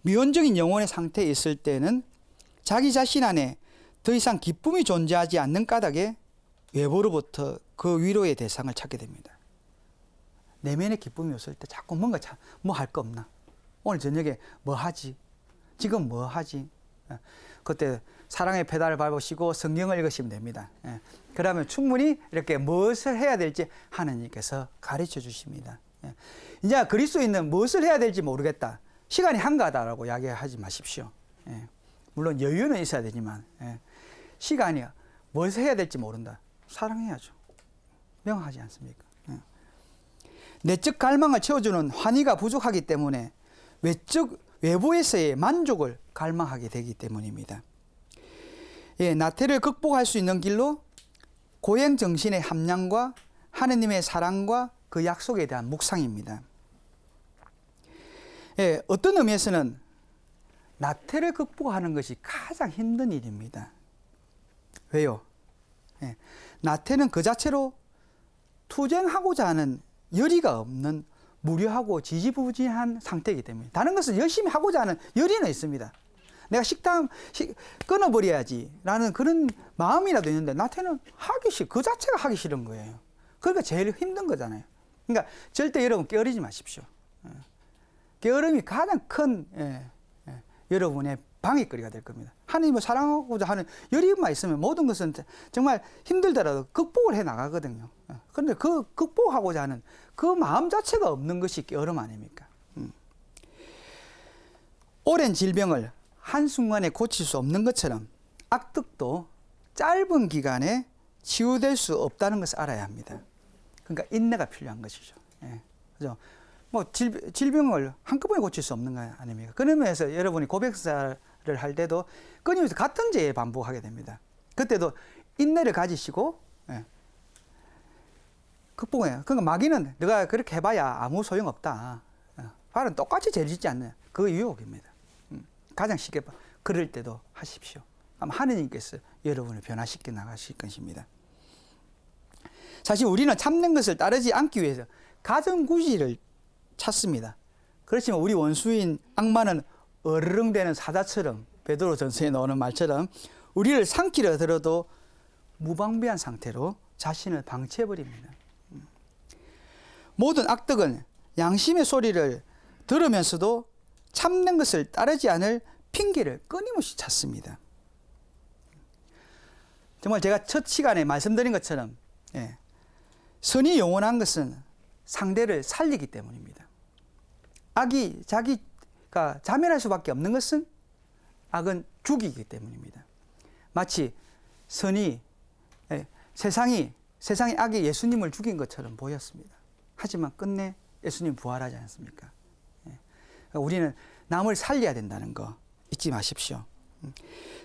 미온적인 영혼의 상태에 있을 때는 자기 자신 안에 더 이상 기쁨이 존재하지 않는 까닭에 외부로부터 그 위로의 대상을 찾게 됩니다. 내면의 기쁨이 없을 때 자꾸 뭔가 뭐 할 거 없나? 오늘 저녁에 뭐 하지? 지금 뭐 하지? 그때 사랑의 페달을 밟으시고 성경을 읽으시면 됩니다. 그러면 충분히 이렇게 무엇을 해야 될지 하나님께서 가르쳐 주십니다. 이제 그리스도인은 무엇을 해야 될지 모르겠다. 시간이 한가하다라고 이야기하지 마십시오. 물론 여유는 있어야 되지만 시간이 무엇을 해야 될지 모른다. 사랑해야죠. 명확하지 않습니까? 내적 갈망을 채워주는 환희가 부족하기 때문에 외부에서의 만족을 갈망하게 되기 때문입니다. 나태를 극복할 수 있는 길로 고행 정신의 함량과 하느님의 사랑과 그 약속에 대한 묵상입니다. 어떤 의미에서는 나태를 극복하는 것이 가장 힘든 일입니다. 왜요? 나태는 그 자체로 투쟁하고자 하는 열의가 없는 무료하고 지지부진한 상태이기 때문에 다른 것을 열심히 하고자 하는 열의는 있습니다. 내가 식당 끊어버려야지 라는 그런 마음이라도 있는데 나태는 그 자체가 하기 싫은 거예요. 그러니까 제일 힘든 거잖아요. 그러니까 절대 여러분 게으르지 마십시오. 게으름이 가장 큰 여러분의 방해거리가 될 겁니다. 하나님을 사랑하고자 하는 열의만 있으면 모든 것은 정말 힘들더라도 극복을 해 나가거든요. 그런데 그 극복하고자 하는 그 마음 자체가 없는 것이 게으름 아닙니까? 오랜 질병을 한순간에 고칠 수 없는 것처럼 악독도 짧은 기간에 치유될 수 없다는 것을 알아야 합니다. 그러니까 인내가 필요한 것이죠. 그죠? 뭐 질병을 한꺼번에 고칠 수 없는 거 아닙니까? 그런 면에서 여러분이 고백사를 할 때도 끊임없이 같은 죄에 반복하게 됩니다. 그때도 인내를 가지시고 극복해요. 그러니까 마귀는 내가 그렇게 해봐야 아무 소용없다. 발은 똑같이 죄를 짓지 않는 그 유혹입니다. 가장 쉽게 그럴 때도 하십시오. 아마 하느님께서 여러분을 변화시켜 나가실 것입니다. 사실 우리는 참는 것을 따르지 않기 위해서 가정구실을 찾습니다. 그렇지만 우리 원수인 악마는 어르렁대는 사자처럼 베드로 전서에 나오는 말처럼 우리를 삼키려 들어도 무방비한 상태로 자신을 방치해버립니다. 모든 악덕은 양심의 소리를 들으면서도 참는 것을 따르지 않을 핑계를 끊임없이 찾습니다. 정말 제가 첫 시간에 말씀드린 것처럼 선이 영원한 것은 상대를 살리기 때문입니다. 악이 자기가 자멸할 수밖에 없는 것은 악은 죽이기 때문입니다. 마치 선이 세상의 악이 예수님을 죽인 것처럼 보였습니다. 하지만 끝내 예수님 부활하지 않습니까? 우리는 남을 살려야 된다는 거 잊지 마십시오.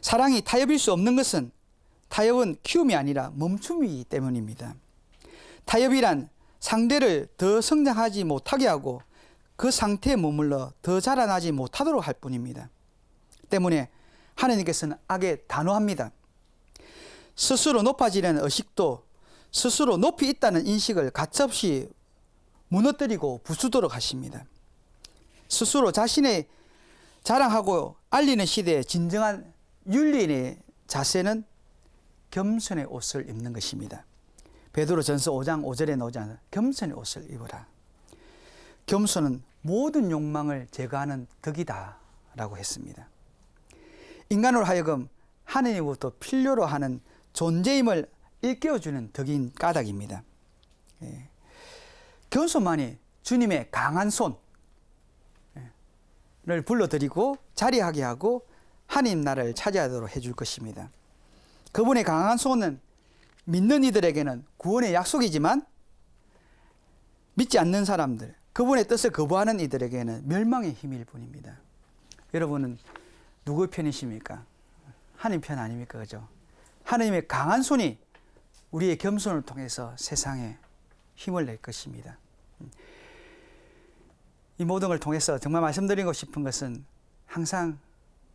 사랑이 타협일 수 없는 것은 타협은 키움이 아니라 멈춤이기 때문입니다. 타협이란 상대를 더 성장하지 못하게 하고 그 상태에 머물러 더 자라나지 못하도록 할 뿐입니다. 때문에 하나님께서는 악에 단호합니다. 스스로 높아지려는 의식도 스스로 높이 있다는 인식을 가차없이 무너뜨리고 부수도록 하십니다. 스스로 자신의 자랑하고 알리는 시대의 진정한 윤리인의 자세는 겸손의 옷을 입는 것입니다. 베드로 전서 5장 5절에 나오지 않은 겸손의 옷을 입으라. 겸손은 모든 욕망을 제거하는 덕이다 라고 했습니다. 인간으로 하여금 하느님으로부터 필요로 하는 존재임을 일깨워주는 덕인 까닭입니다. 겸손만이 주님의 강한 손을 불러들이고 자리하게 하고 하나님 나라를 차지하도록 해줄 것입니다. 그분의 강한 손은 믿는 이들에게는 구원의 약속이지만 믿지 않는 사람들, 그분의 뜻을 거부하는 이들에게는 멸망의 힘일 뿐입니다. 여러분은 누구 편이십니까? 하나님 편 아닙니까? 그죠? 하나님의 강한 손이 우리의 겸손을 통해서 세상에 힘을 낼 것입니다. 이 모든 걸 통해서 정말 말씀드리고 싶은 것은 항상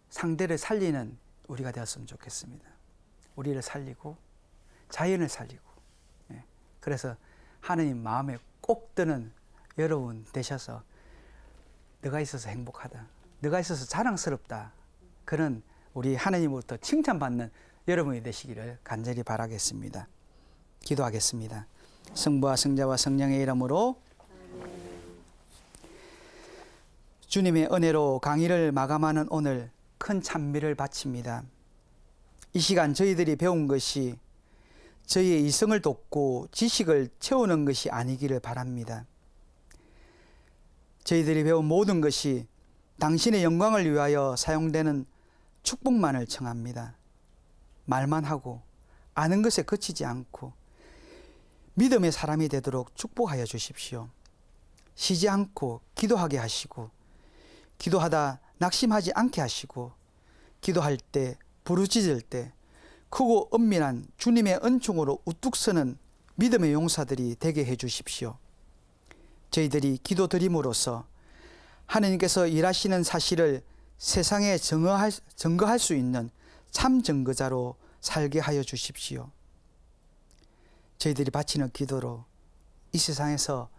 상대를 살리는 우리가 되었으면 좋겠습니다. 우리를 살리고 자연을 살리고 그래서 하나님 마음에 꼭 드는 여러분 되셔서 너가 있어서 행복하다, 너가 있어서 자랑스럽다, 그런 우리 하나님으로부터 칭찬받는 여러분이 되시기를 간절히 바라겠습니다. 기도하겠습니다. 성부와 성자와 성령의 이름으로 주님의 은혜로 강의를 마감하는 오늘 큰 찬미를 바칩니다. 이 시간 저희들이 배운 것이 저희의 이성을 돋고 지식을 채우는 것이 아니기를 바랍니다. 저희들이 배운 모든 것이 당신의 영광을 위하여 사용되는 축복만을 청합니다. 말만 하고 아는 것에 그치지 않고 믿음의 사람이 되도록 축복하여 주십시오. 쉬지 않고 기도하게 하시고 기도하다 낙심하지 않게 하시고 기도할 때 부르짖을 때 크고 은밀한 주님의 은총으로 우뚝 서는 믿음의 용사들이 되게 해 주십시오. 저희들이 기도 드림으로써 하느님께서 일하시는 사실을 세상에 증거할 수 있는 참 증거자로 살게 하여 주십시오. 저희들이 바치는 기도로 이 세상에서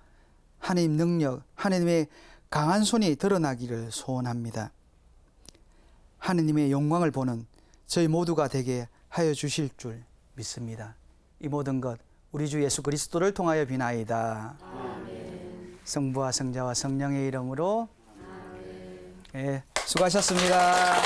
하나님 능력, 하나님의 강한 손이 드러나기를 소원합니다. 하느님의 영광을 보는 저희 모두가 되게 하여 주실 줄 믿습니다. 이 모든 것 우리 주 예수 그리스도를 통하여 비나이다. 아멘. 성부와 성자와 성령의 이름으로 아멘. 네, 수고하셨습니다.